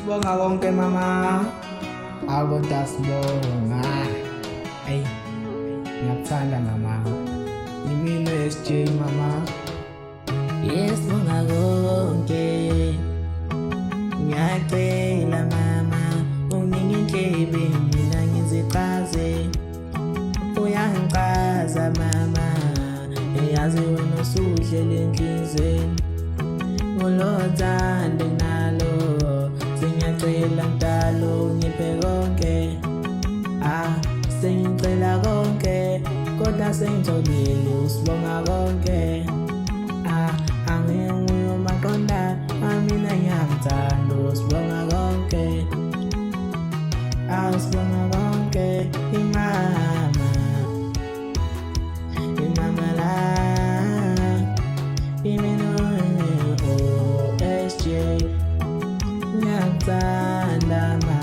sibonga konke mama, akodwa sibonga. Hey, ngiyakuthanda mama, yimina SJ mama. Yes, sibonga konke. Ngiyacela mama, unginike indlebe mina ngizichaze. Uyangichaza mama, eyazi wena usudlela enhlizweni. Ngolothando nalo, sengiyacela mdalo ngiphe konke. Sengicela konke, kodwa sengitholile usibonga konke. Angeke nguye umaqonda, mina ngiyamthanda usibonga konke. Usibonga konke, imama la, imina SJ, ngiyamthanda mama.